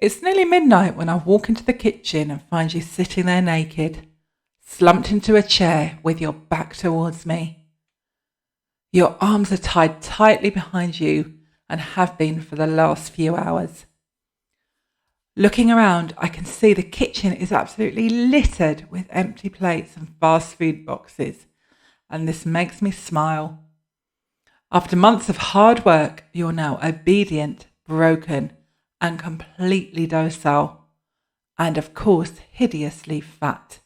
It's nearly midnight when I walk into the kitchen and find you sitting there naked, slumped into a chair with your back towards me. Your arms are tied tightly behind you and have been for the last few hours. Looking around, I can see the kitchen is absolutely littered with empty plates and fast food boxes, and this makes me smile. After months of hard work, you're now obedient, broken, and completely docile, and of course hideously fat.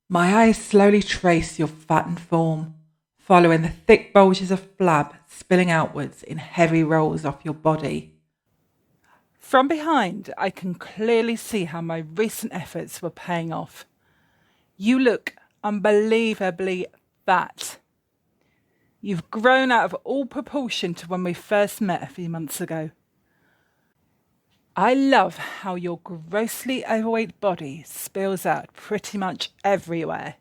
My eyes slowly trace your fattened form, following the thick bulges of flab spilling outwards in heavy rolls off your body. From behind, I can clearly see how my recent efforts were paying off. You look unbelievably fat. You've grown out of all proportion to when we first met a few months ago. I love how your grossly overweight body spills out pretty much everywhere.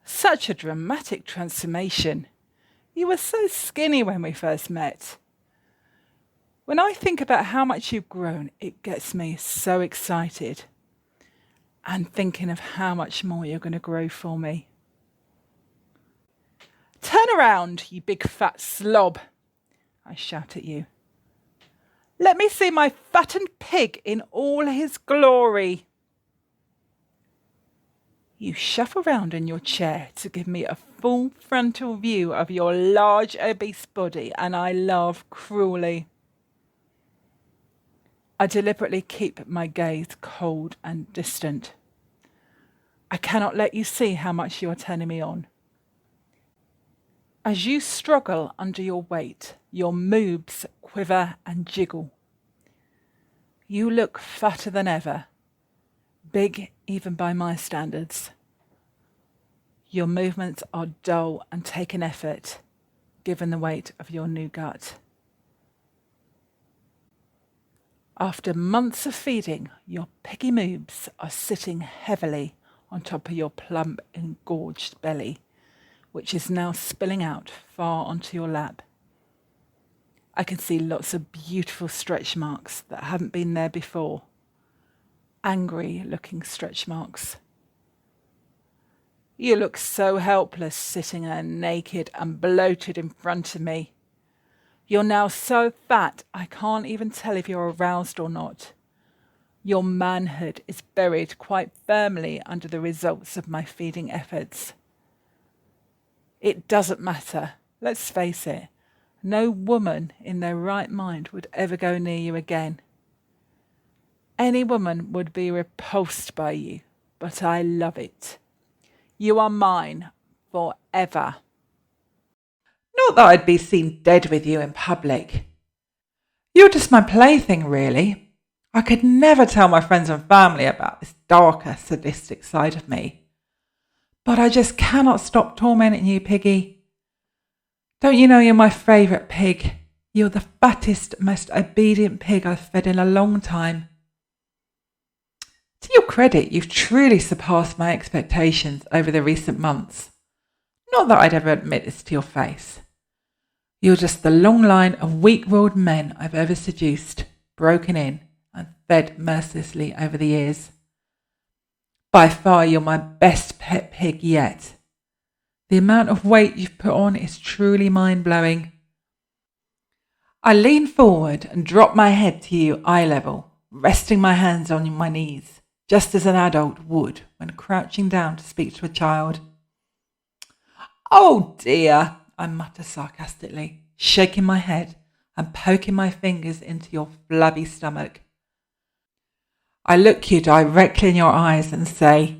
Such a dramatic transformation. You were so skinny when we first met. When I think about how much you've grown, it gets me so excited. And thinking of how much more you're going to grow for me. Turn around, you big fat slob, I shout at you. Let me see my fattened pig in all his glory. You shuffle round in your chair to give me a full frontal view of your large obese body, and I laugh cruelly. I deliberately keep my gaze cold and distant. I cannot let you see how much you are turning me on. As you struggle under your weight, your moves quiver and jiggle. You look fatter than ever, big even by my standards. Your movements are dull and take an effort, given the weight of your new gut. After months of feeding, your piggy moves are sitting heavily on top of your plump, engorged belly, which is now spilling out far onto your lap. I can see lots of beautiful stretch marks that haven't been there before. Angry-looking stretch marks. You look so helpless sitting there naked and bloated in front of me. You're now so fat I can't even tell if you're aroused or not. Your manhood is buried quite firmly under the results of my feeding efforts. It doesn't matter, let's face it. No woman in their right mind would ever go near you again. Any woman would be repulsed by you, but I love it. You are mine forever. Not that I'd be seen dead with you in public. You're just my plaything, really. I could never tell my friends and family about this darker, sadistic side of me. But I just cannot stop tormenting you, Piggy. Don't you know you're my favourite pig? You're the fattest, most obedient pig I've fed in a long time. To your credit, you've truly surpassed my expectations over the recent months. Not that I'd ever admit this to your face. You're just the long line of weak-willed men I've ever seduced, broken in, and fed mercilessly over the years. By far, you're my best pet pig yet. The amount of weight you've put on is truly mind-blowing. I lean forward and drop my head to you eye level, resting my hands on my knees, just as an adult would when crouching down to speak to a child. Oh dear, I mutter sarcastically, shaking my head and poking my fingers into your flabby stomach. I look you directly in your eyes and say,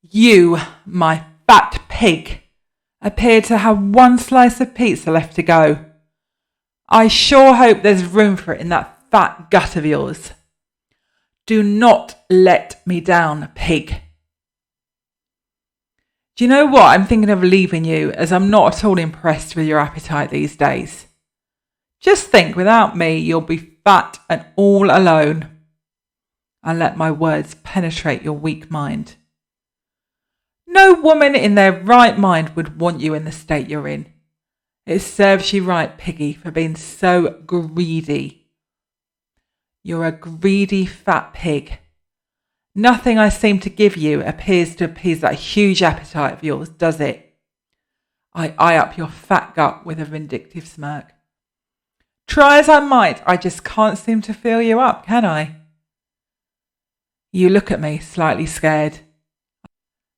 you, my fat pig, appear to have one slice of pizza left to go. I sure hope there's room for it in that fat gut of yours. Do not let me down, pig. Do you know what? I'm thinking of leaving you, as I'm not at all impressed with your appetite these days. Just think, without me, you'll be fat and all alone. And let my words penetrate your weak mind. No woman in their right mind would want you in the state you're in. It serves you right, Piggy, for being so greedy. You're a greedy fat pig. Nothing I seem to give you appears to appease that huge appetite of yours, does it? I eye up your fat gut with a vindictive smirk. Try as I might, I just can't seem to fill you up, can I? You look at me, slightly scared,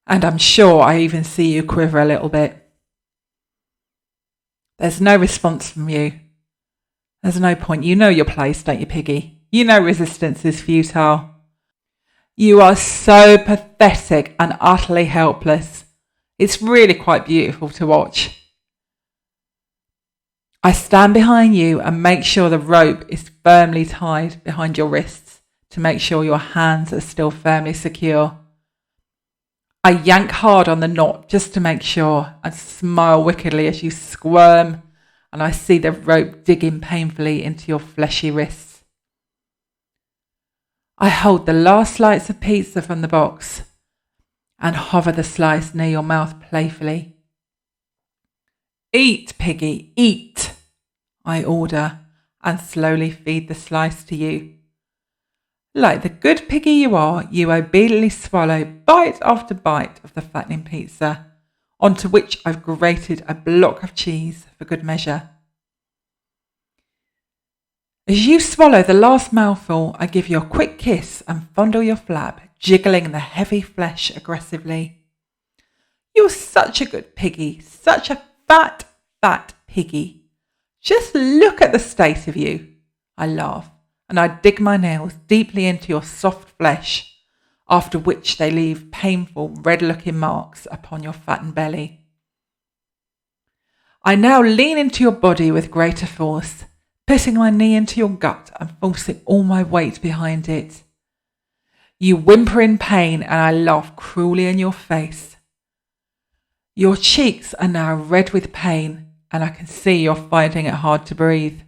and I'm sure I even see you quiver a little bit. There's no response from you. There's no point. You know your place, don't you, piggy? You know resistance is futile. You are so pathetic and utterly helpless. It's really quite beautiful to watch. I stand behind you and make sure the rope is firmly tied behind your wrists to make sure your hands are still firmly secure. I yank hard on the knot just to make sure and smile wickedly as you squirm and I see the rope digging painfully into your fleshy wrists. I hold the last slice of pizza from the box and hover the slice near your mouth playfully. Eat, piggy, eat, I order and slowly feed the slice to you. Like the good piggy you are, you obediently swallow bite after bite of the fattening pizza, onto which I've grated a block of cheese for good measure. As you swallow the last mouthful, I give you a quick kiss and fondle your flap, jiggling the heavy flesh aggressively. You're such a good piggy, such a fat piggy. Just look at the state of you, I laugh, and I dig my nails deeply into your soft flesh, after which they leave painful red-looking marks upon your fattened belly. I now lean into your body with greater force, putting my knee into your gut and forcing all my weight behind it. You whimper in pain and I laugh cruelly in your face. Your cheeks are now red with pain and I can see you're finding it hard to breathe.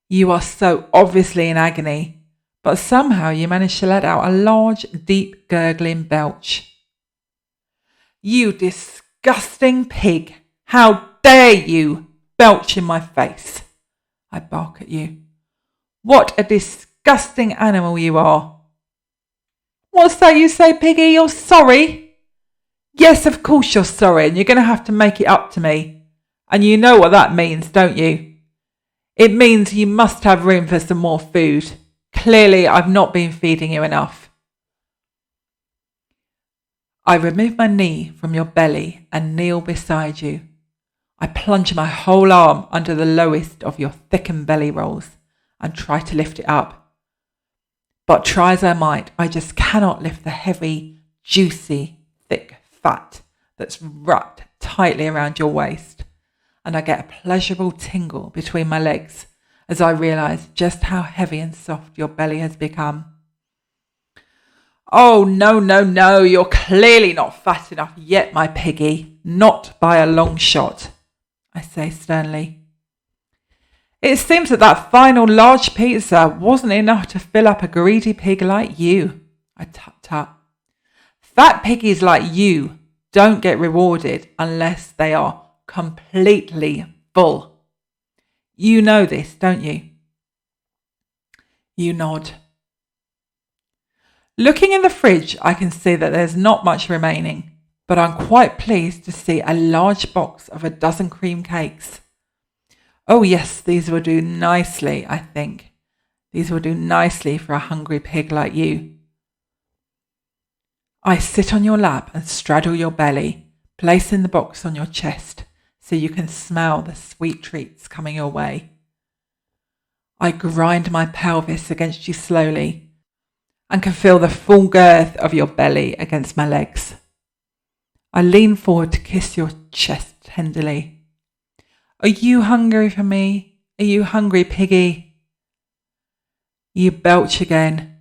You are so obviously in agony, but somehow you manage to let out a large, deep, gurgling belch. You disgusting pig! How dare you belch in my face! I bark at you. What a disgusting animal you are. What's that you say, piggy? You're sorry? Yes, of course you're sorry, and you're going to have to make it up to me. And you know what that means, don't you? It means you must have room for some more food. Clearly, I've not been feeding you enough. I remove my knee from your belly and kneel beside you. I plunge my whole arm under the lowest of your thickened belly rolls and try to lift it up. But try as I might, I just cannot lift the heavy, juicy, thick fat that's wrapped tightly around your waist, and I get a pleasurable tingle between my legs as I realise just how heavy and soft your belly has become. Oh, no, you're clearly not fat enough yet, my piggy, not by a long shot, I say sternly. It seems that final large pizza wasn't enough to fill up a greedy pig like you, I tut. Fat piggies like you don't get rewarded unless they are completely full. You know this, don't you? You nod. Looking in the fridge, I can see that there's not much remaining, but I'm quite pleased to see a large box of a dozen cream cakes. Oh yes, these will do nicely, I think. These will do nicely for a hungry pig like you. I sit on your lap and straddle your belly, placing the box on your chest so you can smell the sweet treats coming your way. I grind my pelvis against you slowly and can feel the full girth of your belly against my legs. I lean forward to kiss your chest tenderly. Are you hungry for me? Are you hungry, piggy? You belch again,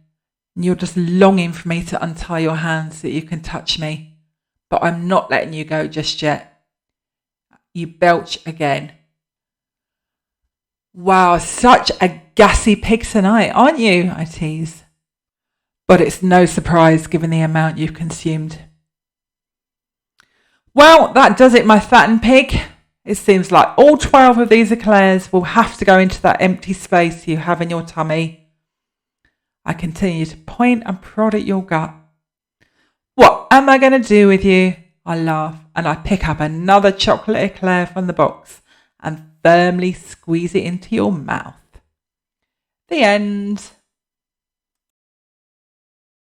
and you're just longing for me to untie your hands so you can touch me, but I'm not letting you go just yet. You belch again. Wow, such a gassy pig tonight, aren't you? I tease. But it's no surprise given the amount you've consumed. Well, that does it, my fattened pig. It seems like all 12 of these eclairs will have to go into that empty space you have in your tummy. I continue to point and prod at your gut. What am I going to do with you? I laugh and I pick up another chocolate eclair from the box and firmly squeeze it into your mouth. The end.